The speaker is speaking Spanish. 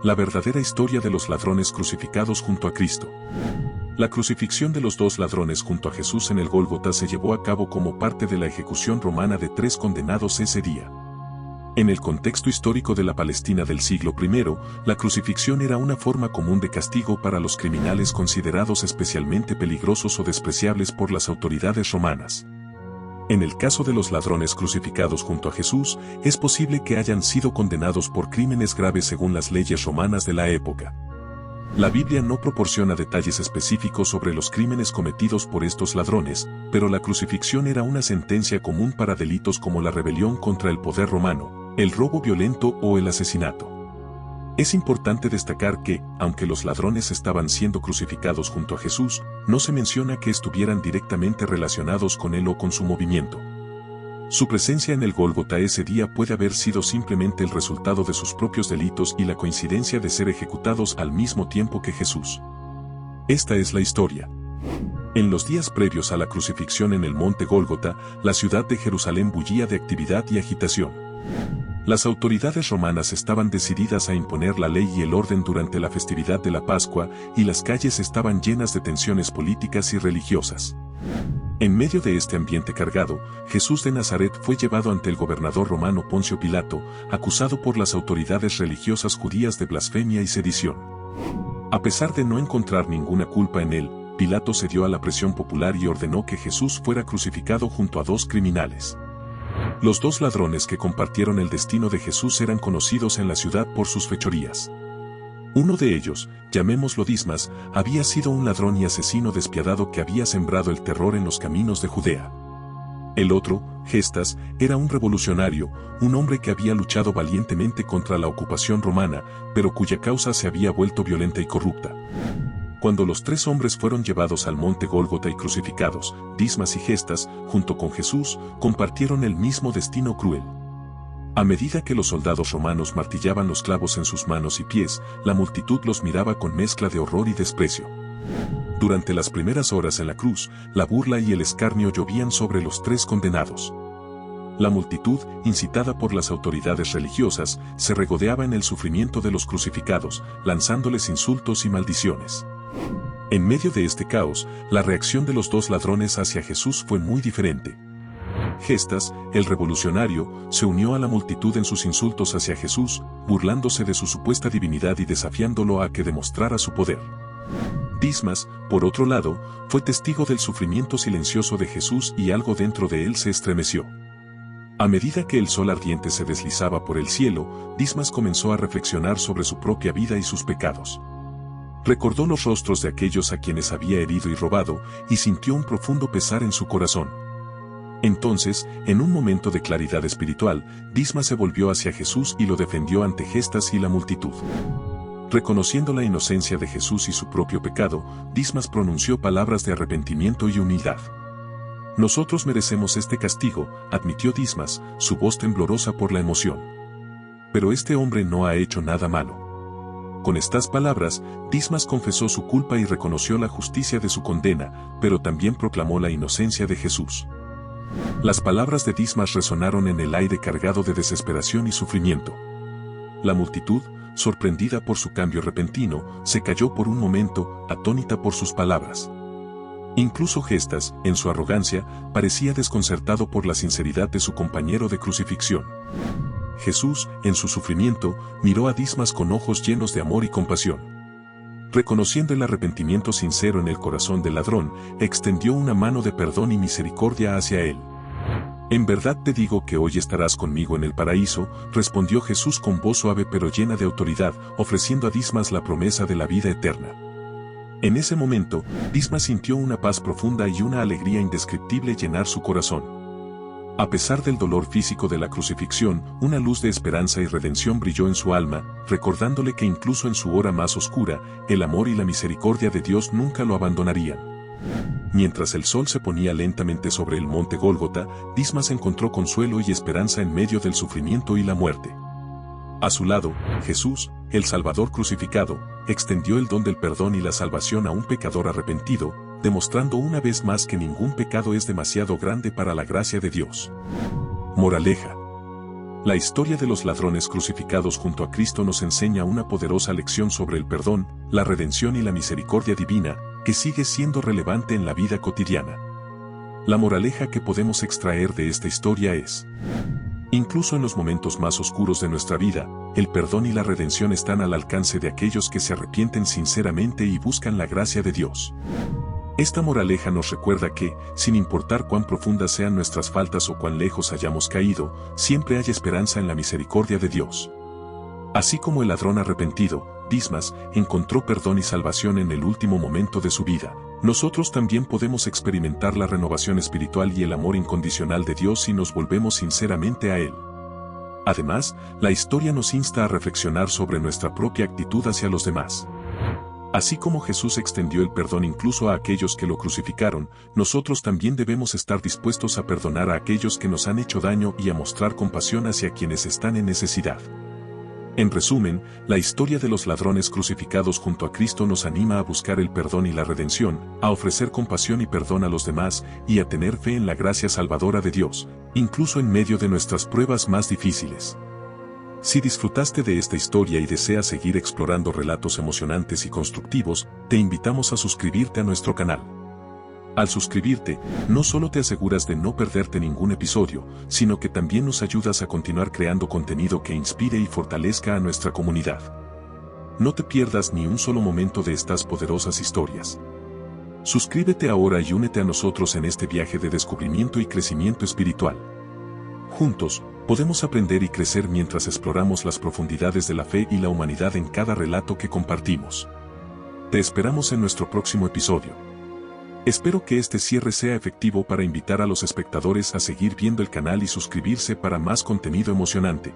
La verdadera historia de los ladrones crucificados junto a Cristo. La crucifixión de los dos ladrones junto a Jesús en el Gólgota se llevó a cabo como parte de la ejecución romana de 3 condenados ese día. En el contexto histórico de la Palestina del siglo I, la crucifixión era una forma común de castigo para los criminales considerados especialmente peligrosos o despreciables por las autoridades romanas. En el caso de los ladrones crucificados junto a Jesús, es posible que hayan sido condenados por crímenes graves según las leyes romanas de la época. La Biblia no proporciona detalles específicos sobre los crímenes cometidos por estos ladrones, pero la crucifixión era una sentencia común para delitos como la rebelión contra el poder romano, el robo violento o el asesinato. Es importante destacar que, aunque los ladrones estaban siendo crucificados junto a Jesús, no se menciona que estuvieran directamente relacionados con él o con su movimiento. Su presencia en el Gólgota ese día puede haber sido simplemente el resultado de sus propios delitos y la coincidencia de ser ejecutados al mismo tiempo que Jesús. Esta es la historia. En los días previos a la crucifixión en el monte Gólgota, la ciudad de Jerusalén bullía de actividad y agitación. Las autoridades romanas estaban decididas a imponer la ley y el orden durante la festividad de la Pascua, y las calles estaban llenas de tensiones políticas y religiosas. En medio de este ambiente cargado, Jesús de Nazaret fue llevado ante el gobernador romano Poncio Pilato, acusado por las autoridades religiosas judías de blasfemia y sedición. A pesar de no encontrar ninguna culpa en él, Pilato cedió a la presión popular y ordenó que Jesús fuera crucificado junto a 2 criminales. Los 2 ladrones que compartieron el destino de Jesús eran conocidos en la ciudad por sus fechorías. Uno de ellos, llamémoslo Dismas, había sido un ladrón y asesino despiadado que había sembrado el terror en los caminos de Judea. El otro, Gestas, era un revolucionario, un hombre que había luchado valientemente contra la ocupación romana, pero cuya causa se había vuelto violenta y corrupta. Cuando los 3 hombres fueron llevados al monte Gólgota y crucificados, Dismas y Gestas, junto con Jesús, compartieron el mismo destino cruel. A medida que los soldados romanos martillaban los clavos en sus manos y pies, la multitud los miraba con mezcla de horror y desprecio. Durante las primeras horas en la cruz, la burla y el escarnio llovían sobre los 3 condenados. La multitud, incitada por las autoridades religiosas, se regodeaba en el sufrimiento de los crucificados, lanzándoles insultos y maldiciones. En medio de este caos, la reacción de los 2 ladrones hacia Jesús fue muy diferente. Gestas, el revolucionario, se unió a la multitud en sus insultos hacia Jesús, burlándose de su supuesta divinidad y desafiándolo a que demostrara su poder. Dismas, por otro lado, fue testigo del sufrimiento silencioso de Jesús y algo dentro de él se estremeció. A medida que el sol ardiente se deslizaba por el cielo, Dismas comenzó a reflexionar sobre su propia vida y sus pecados. Recordó los rostros de aquellos a quienes había herido y robado, y sintió un profundo pesar en su corazón. Entonces, en un momento de claridad espiritual, Dismas se volvió hacia Jesús y lo defendió ante Gestas y la multitud. Reconociendo la inocencia de Jesús y su propio pecado, Dismas pronunció palabras de arrepentimiento y humildad. Nosotros merecemos este castigo, admitió Dismas, su voz temblorosa por la emoción. Pero este hombre no ha hecho nada malo. Con estas palabras, Dismas confesó su culpa y reconoció la justicia de su condena, pero también proclamó la inocencia de Jesús. Las palabras de Dismas resonaron en el aire cargado de desesperación y sufrimiento. La multitud, sorprendida por su cambio repentino, se calló por un momento, atónita por sus palabras. Incluso Gestas, en su arrogancia, parecía desconcertado por la sinceridad de su compañero de crucifixión. Jesús, en su sufrimiento, miró a Dismas con ojos llenos de amor y compasión. Reconociendo el arrepentimiento sincero en el corazón del ladrón, extendió una mano de perdón y misericordia hacia él. En verdad te digo que hoy estarás conmigo en el paraíso, respondió Jesús con voz suave pero llena de autoridad, ofreciendo a Dismas la promesa de la vida eterna. En ese momento, Dismas sintió una paz profunda y una alegría indescriptible llenar su corazón. A pesar del dolor físico de la crucifixión, una luz de esperanza y redención brilló en su alma, recordándole que incluso en su hora más oscura, el amor y la misericordia de Dios nunca lo abandonarían. Mientras el sol se ponía lentamente sobre el monte Gólgota, Dismas encontró consuelo y esperanza en medio del sufrimiento y la muerte. A su lado, Jesús, el Salvador crucificado, extendió el don del perdón y la salvación a un pecador arrepentido, demostrando una vez más que ningún pecado es demasiado grande para la gracia de Dios. Moraleja: La historia de los ladrones crucificados junto a Cristo nos enseña una poderosa lección sobre el perdón, la redención y la misericordia divina, que sigue siendo relevante en la vida cotidiana. La moraleja que podemos extraer de esta historia es: incluso en los momentos más oscuros de nuestra vida, el perdón y la redención están al alcance de aquellos que se arrepienten sinceramente y buscan la gracia de Dios. Esta moraleja nos recuerda que, sin importar cuán profundas sean nuestras faltas o cuán lejos hayamos caído, siempre hay esperanza en la misericordia de Dios. Así como el ladrón arrepentido, Dismas, encontró perdón y salvación en el último momento de su vida, nosotros también podemos experimentar la renovación espiritual y el amor incondicional de Dios si nos volvemos sinceramente a Él. Además, la historia nos insta a reflexionar sobre nuestra propia actitud hacia los demás. Así como Jesús extendió el perdón incluso a aquellos que lo crucificaron, nosotros también debemos estar dispuestos a perdonar a aquellos que nos han hecho daño y a mostrar compasión hacia quienes están en necesidad. En resumen, la historia de los ladrones crucificados junto a Cristo nos anima a buscar el perdón y la redención, a ofrecer compasión y perdón a los demás, y a tener fe en la gracia salvadora de Dios, incluso en medio de nuestras pruebas más difíciles. Si disfrutaste de esta historia y deseas seguir explorando relatos emocionantes y constructivos, te invitamos a suscribirte a nuestro canal. Al suscribirte, no solo te aseguras de no perderte ningún episodio, sino que también nos ayudas a continuar creando contenido que inspire y fortalezca a nuestra comunidad. No te pierdas ni un solo momento de estas poderosas historias. Suscríbete ahora y únete a nosotros en este viaje de descubrimiento y crecimiento espiritual. Juntos, podemos aprender y crecer mientras exploramos las profundidades de la fe y la humanidad en cada relato que compartimos. Te esperamos en nuestro próximo episodio. Espero que este cierre sea efectivo para invitar a los espectadores a seguir viendo el canal y suscribirse para más contenido emocionante.